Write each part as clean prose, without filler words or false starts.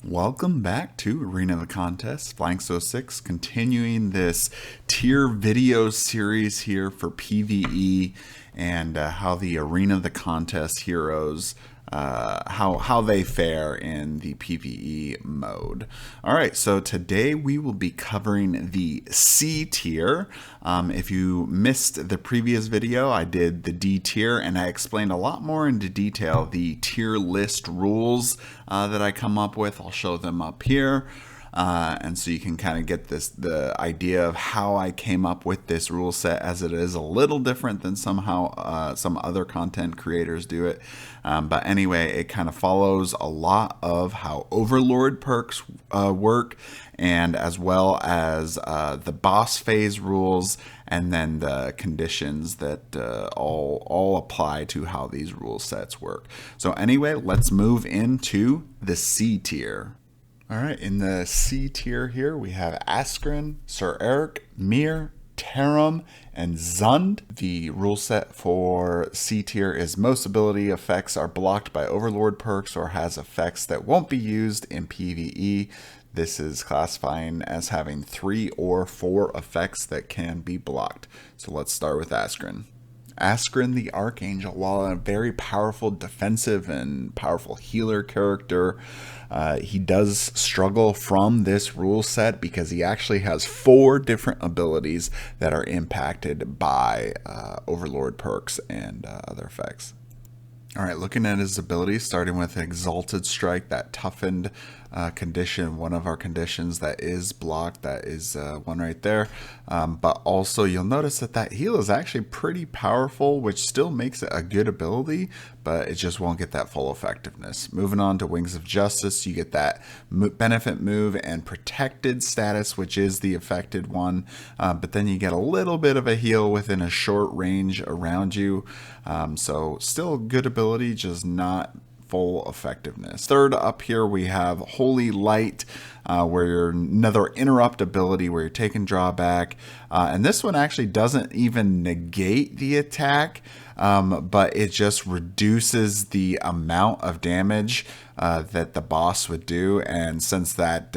Welcome back to Arena of the Contest, Flanks 06, continuing this tier video series here for PvE and how the Arena of the Contest heroes, how they fare in the PvE mode. Alright, so today we will be covering the C tier. If you missed the previous video, I did the D tier and I explained a lot more into detail the tier list rules that I come up with. I'll show them up here. And so you can kind of get the idea of how I came up with this rule set, as it is a little different than some other content creators do it. But anyway, it kind of follows a lot of how Overlord perks work, and as well as the boss phase rules, and then the conditions that all apply to how these rule sets work. So anyway, let's move into the C tier. Alright, in the C tier here, we have Askren, Sireric, Mir, Tarim, and Zund. The rule set for C tier is most ability effects are blocked by Overlord perks or has effects that won't be used in PvE. This is classifying as having 3 or 4 effects that can be blocked. So let's start with Askren. Askren the Archangel, while a very powerful defensive and powerful healer character, he does struggle from this rule set because he actually has 4 different abilities that are impacted by Overlord perks and other effects. Alright, looking at his abilities, starting with Exalted Strike, that toughened condition, one of our conditions that is blocked, that is one right there. But also you'll notice that heal is actually pretty powerful, which still makes it a good ability, but it just won't get that full effectiveness. Moving on to Wings of Justice, you get that benefit move and protected status, which is the affected one, but then you get a little bit of a heal within a short range around you. So still a good ability, just not full effectiveness. Third up here we have Holy Light, where you're another interrupt ability where you're taking drawback, and this one actually doesn't even negate the attack, but it just reduces the amount of damage that the boss would do, and since that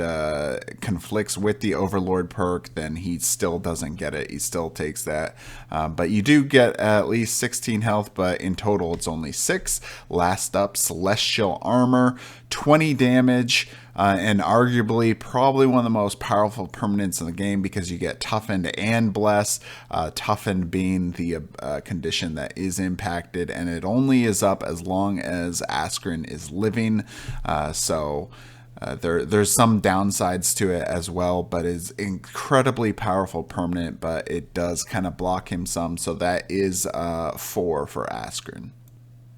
conflicts with the Overlord perk, then he still doesn't get it. He still takes that, but you do get at least 16 health, but in total it's only 6. Last up, Celestial Armor, 20 damage, and arguably probably one of the most powerful permanents in the game because you get Toughened and Bless, Toughened being the condition that is impacted, and it only is up as long as Askren is living. There's some downsides to it as well, but is incredibly powerful permanent, but it does kind of block him some, so that is 4 for Askren.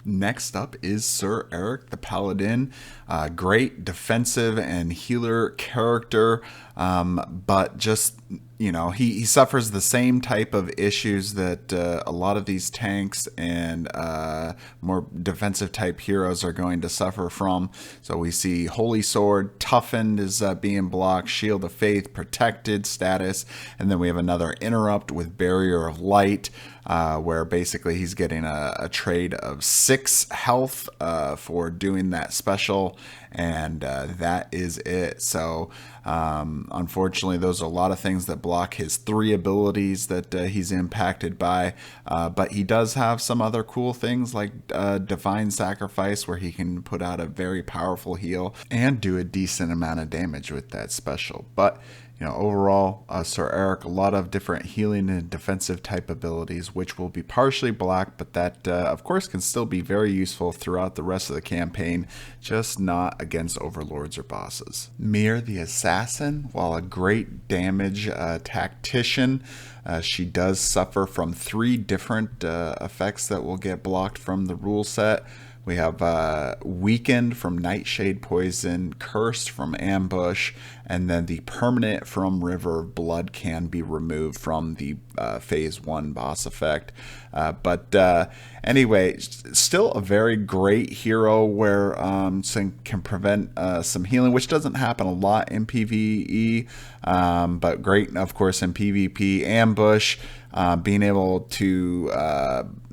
Next up is Sireric the Paladin, great defensive and healer character, but just, you know, he suffers the same type of issues that a lot of these tanks and more defensive type heroes are going to suffer from. So we see Holy Sword, Toughened is being blocked, Shield of Faith, protected status, and then we have another interrupt with Barrier of Light, where basically he's getting a trade of 6 health for doing that special, and that is it. So unfortunately those are a lot of things that block his 3 abilities that he's impacted by, but he does have some other cool things like Divine Sacrifice, where he can put out a very powerful heal and do a decent amount of damage with that special. But you know, overall, Sireric, a lot of different healing and defensive type abilities, which will be partially blocked, but that, of course, can still be very useful throughout the rest of the campaign, just not against overlords or bosses. Mir the Assassin, while a great damage tactician, she does suffer from 3 different effects that will get blocked from the rule set. We have Weakened from Nightshade Poison, Cursed from Ambush, and then the permanent from River of Blood can be removed from the phase 1 boss effect. Anyway, still a very great hero where can prevent some healing, which doesn't happen a lot in PvE, but great, of course, in PvP. Ambush, being able to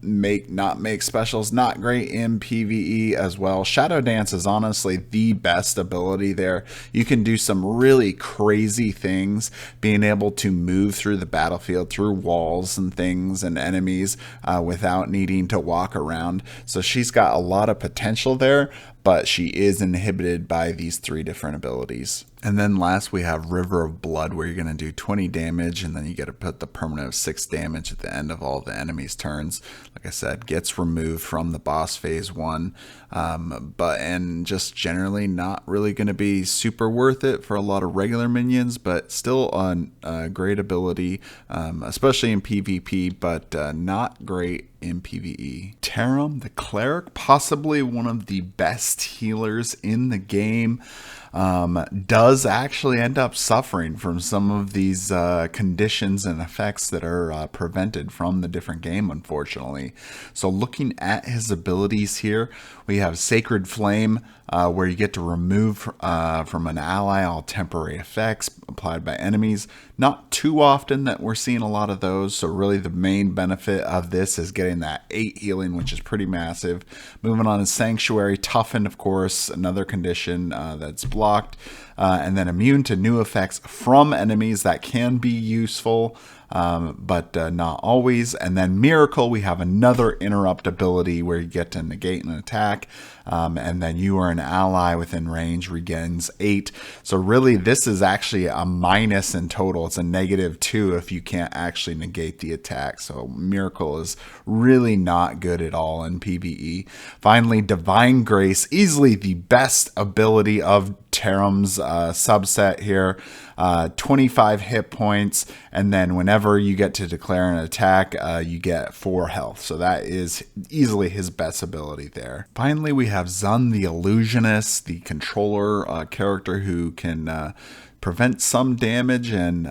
not make specials, not great in PvE as well. Shadow Dance is honestly the best ability there. You can do some really crazy things, being able to move through the battlefield, through walls and things and enemies without needing to walk around. So she's got a lot of potential there, but she is inhibited by these 3 different abilities. And then last we have River of Blood, where you're going to do 20 damage, and then you get to put the permanent of 6 damage at the end of all the enemy's turns. Like I said, gets removed from the boss phase 1, and just generally not really going to be super worth it for a lot of regular minions, but still a great ability, especially in PvP, but not great in PvE. Tarim, the Cleric, possibly one of the best healers in the game, does actually end up suffering from some of these conditions and effects that are prevented from the different game, unfortunately. So looking at his abilities here, we have Sacred Flame, where you get to remove from an ally all temporary effects applied by enemies. Not too often that we're seeing a lot of those, so really the main benefit of this is getting that 8 healing, which is pretty massive. Moving on to Sanctuary, Toughen, of course, another condition that's blocked, and then immune to new effects from enemies. That can be useful, but not always. And then Miracle, we have another interrupt ability where you get to negate an attack, and then you or an ally within range regains 8. So really this is actually a minus in total. It's a -2 if you can't actually negate the attack. So Miracle is really not good at all in PvE. Finally, Divine Grace, easily the best ability of Tarim's subset here. 25 hit points, and then whenever you get to declare an attack, you get 4 health. So that is easily his best ability there. Finally, we have Zane the Illusionist, the controller character who can prevent some damage and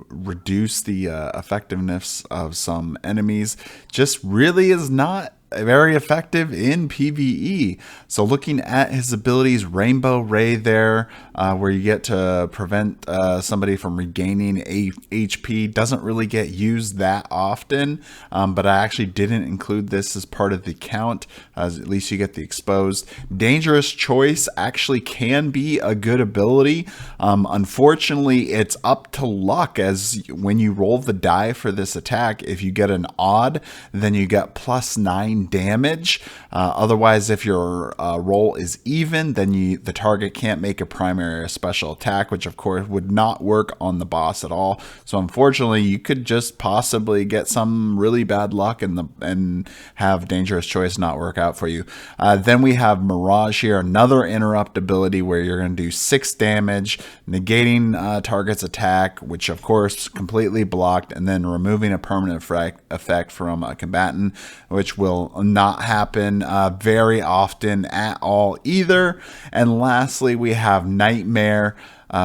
reduce the effectiveness of some enemies. Just really is not very effective in PvE. So looking at his abilities, Rainbow Ray there, where you get to prevent somebody from regaining HP, doesn't really get used that often, but I actually didn't include this as part of the count, as at least you get the exposed. Dangerous Choice actually can be a good ability. Unfortunately, it's up to luck, as when you roll the die for this attack, if you get an odd, then you get +9 damage. Otherwise, if your roll is even, then the target can't make a primary or special attack, which of course would not work on the boss at all. So unfortunately, you could just possibly get some really bad luck and have Dangerous Choice not work out for you. Then we have Mirage here, another interrupt ability where you're going to do 6 damage, negating target's attack, which of course completely blocked, and then removing a permanent effect from a combatant, which will not happen very often at all either. And lastly, we have Nightmare,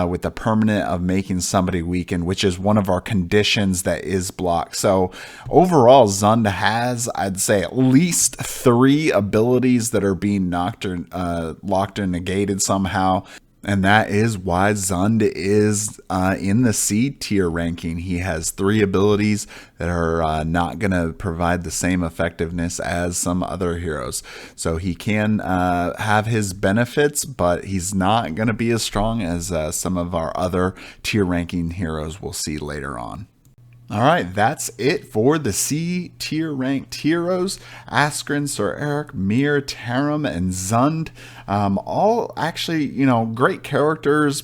with the permanent of making somebody weaken, which is one of our conditions that is blocked. So overall, Zund has, I'd say, at least 3 abilities that are being locked or negated somehow. And that is why Zund is in the C tier ranking. He has 3 abilities that are not going to provide the same effectiveness as some other heroes. So he can have his benefits, but he's not going to be as strong as some of our other tier ranking heroes we'll see later on. All right, that's it for the C tier ranked heroes. Askren, Sireric, Mir, Tarim, and Zund. All actually, great characters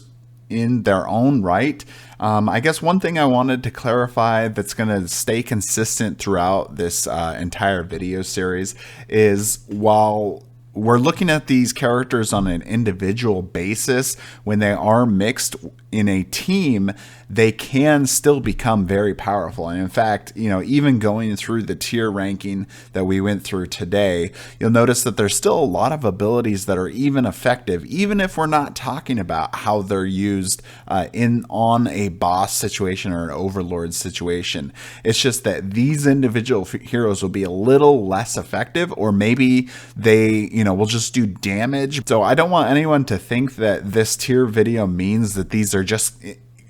in their own right. I guess one thing I wanted to clarify that's going to stay consistent throughout this entire video series is while we're looking at these characters on an individual basis. When they are mixed in a team, they can still become very powerful. And in fact, even going through the tier ranking that we went through today, you'll notice that there's still a lot of abilities that are even effective, even if we're not talking about how they're used on a boss situation or an overlord situation. It's just that these individual heroes will be a little less effective, or maybe they, will just do damage. So I don't want anyone to think that this tier video means that these are just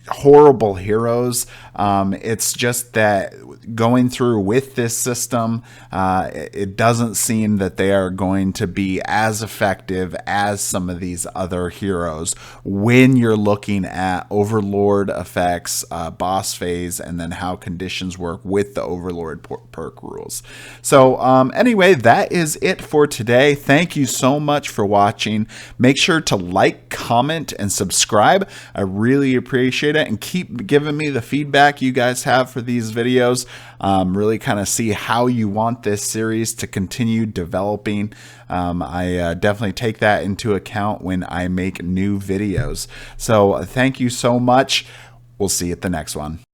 horrible heroes. It's just that going through with this system, it doesn't seem that they are going to be as effective as some of these other heroes when you're looking at overlord effects, boss phase, and then how conditions work with the overlord perk rules. So anyway, that is it for today. Thank you so much for watching. Make sure to like, comment, and subscribe. I really appreciate it, and keep giving me the feedback you guys have for these videos. Really kind of see how you want this series to continue developing. I definitely take that into account when I make new videos. So thank you so much. We'll see you at the next one.